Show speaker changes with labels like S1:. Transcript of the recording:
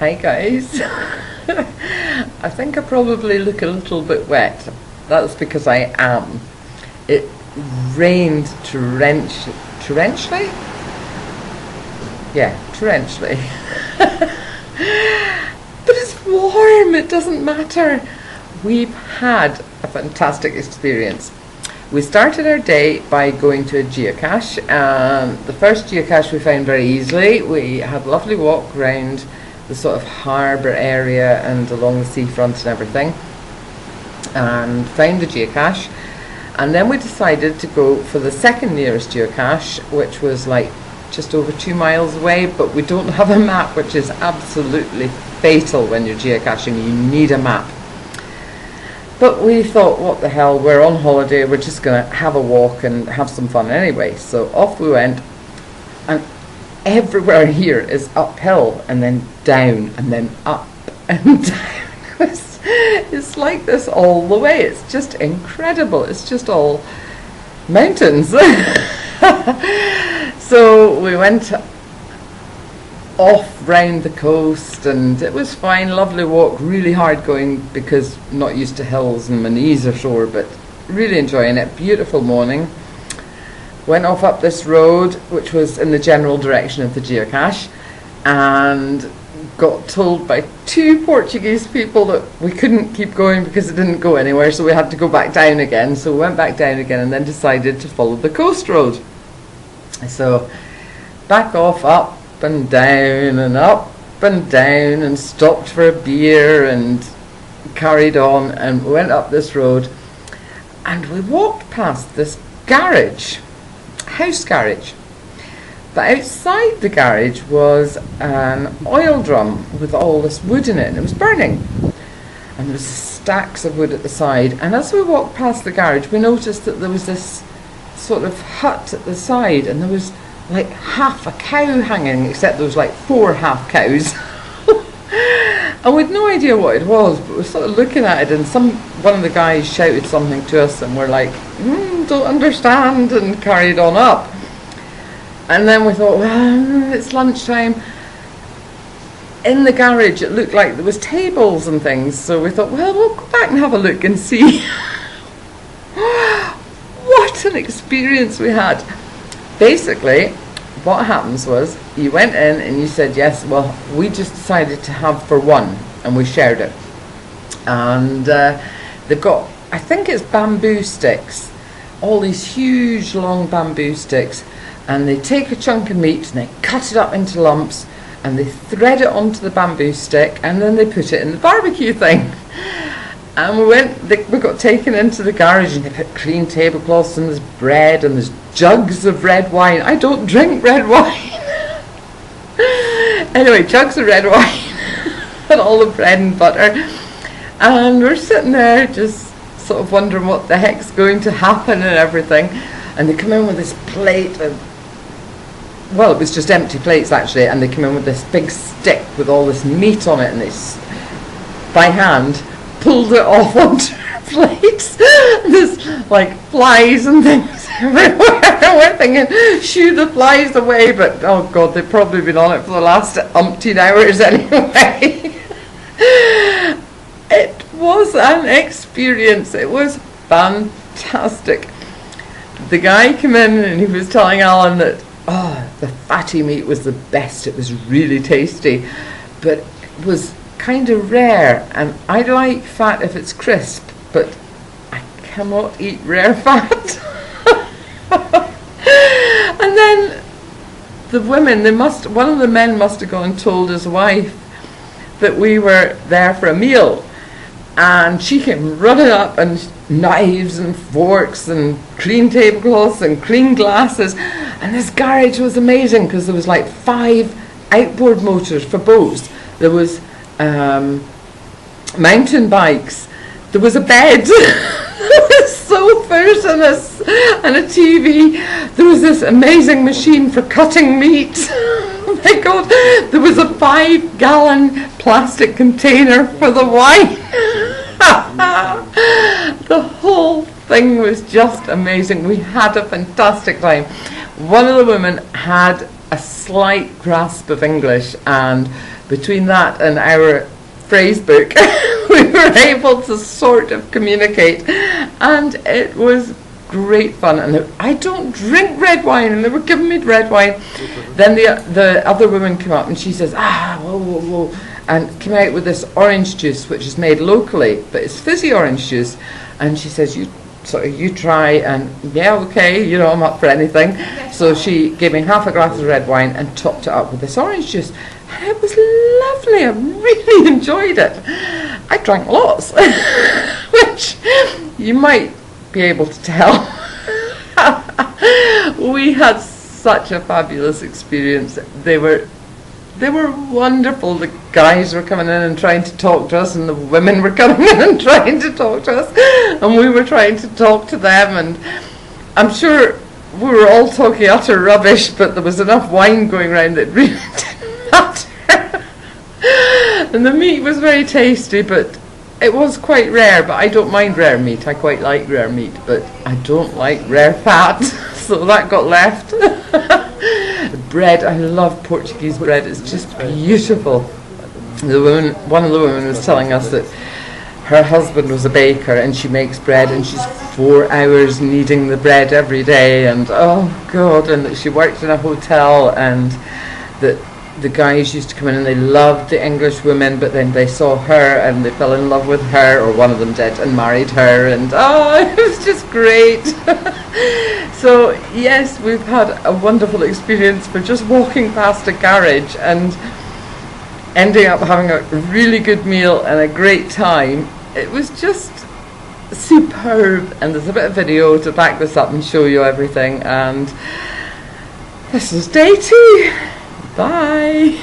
S1: Hi guys. I think I probably look a little bit wet. That's because I am. It rained torrentially? Yeah, torrentially. But it's warm, it doesn't matter. We've had a fantastic experience. We started our day by going to a geocache. The first geocache we found very easily. We had a lovely walk around the sort of harbour area and along the seafront and everything, and found the geocache. And then we decided to go for the second nearest geocache, which was like just over 2 miles away, but we don't have a map, which is absolutely fatal when you're geocaching. You need a map. But we thought, what the hell, we're on holiday, we're just going to have a walk and have some fun anyway. So off we went, and everywhere here is uphill and then down and then up and down. It's like this all the way. It's just incredible. It's just all mountains. So we went off round the coast and it was fine, lovely walk, really hard going because not used to hills and my knees are sore, but really enjoying it. Beautiful morning. Went off up this road which was in the general direction of the geocache and got told by 2 Portuguese people that we couldn't keep going because it didn't go anywhere, so we had to go back down again. So we went back down again and then decided to follow the coast road. So back off, up and down and up and down, and stopped for a beer and carried on, and we went up this road and we walked past this garage, house garage, but outside the garage was an oil drum with all this wood in it, and it was burning, and there was stacks of wood at the side. And as we walked past the garage we noticed that there was this sort of hut at the side, and there was like half a cow hanging, except there was like 4 half cows. And we'd no idea what it was, but we're sort of looking at it, and one of the guys shouted something to us and we're like, don't understand, and carried on up. And then we thought, well, it's lunchtime. In the garage it looked like there was tables and things, so we thought, well, we'll go back and have a look and see. What an experience we had. Basically, what happens was, you went in and you said, yes, well, we just decided to have for one, and we shared it. And they've got, I think it's bamboo sticks, all these huge long bamboo sticks, and they take a chunk of meat and they cut it up into lumps and they thread it onto the bamboo stick, and then they put it in the barbecue thing. And we got taken into the garage and they put clean tablecloths, and there's bread and there's jugs of red wine. I don't drink red wine. Anyway, jugs of red wine and all the bread and butter. And we're sitting there just sort of wondering what the heck's going to happen and everything. And they come in with this plate of, well, it was just empty plates actually, and they come in with this big stick with all this meat on it, and they, by hand, pulled it off onto our plates. There's like flies and things everywhere. We're thinking, shoo the flies away, but oh god, they've probably been on it for the last umpteen hours anyway. It was an experience. It was fantastic. The guy came in and he was telling Alan that the fatty meat was the best. It was really tasty, but it was kind of rare, and I like fat if it's crisp, but I cannot eat rare fat. And then the women, one of the men must have gone and told his wife that we were there for a meal, and she came running up, and knives and forks and clean tablecloths and clean glasses. And this garage was amazing because there was like 5 outboard motors for boats. There was mountain bikes. There was a bed. There was sofas and a TV. There was this amazing machine for cutting meat. Oh my god. There was a 5-gallon plastic container for the wine. The whole thing was just amazing. We had a fantastic time. One of the women had a slight grasp of English, and between that and our phrase book we were able to sort of communicate, and it was great fun. And I don't drink red wine, and they were giving me red wine. Then the other woman came up and she says, whoa, whoa, whoa, and came out with this orange juice which is made locally, but it's fizzy orange juice, and she says, you try. And yeah, okay, you know, I'm up for anything. So she gave me half a glass of red wine and topped it up with this orange juice, and it was lovely. I really enjoyed it. I drank lots which you might be able to tell. We had such a fabulous experience. They were wonderful. The guys were coming in and trying to talk to us, and the women were coming in and trying to talk to us, and we were trying to talk to them, and I'm sure we were all talking utter rubbish, but there was enough wine going around that really didn't matter. And the meat was very tasty, but it was quite rare. But I don't mind rare meat. I quite like rare meat, but I don't like rare fat. So that got left. Bread, I love Portuguese bread. It's just beautiful. One of the women was telling us that her husband was a baker, and she makes bread, and she's 4 hours kneading the bread every day, and oh God, and that she worked in a hotel, and that the guys used to come in and they loved the English women, but then they saw her and they fell in love with her, or one of them did, and married her, and oh, it was just great. So yes, we've had a wonderful experience for just walking past a garage and ending up having a really good meal and a great time. It was just superb, and there's a bit of video to back this up and show you everything. And this is day 2. Bye.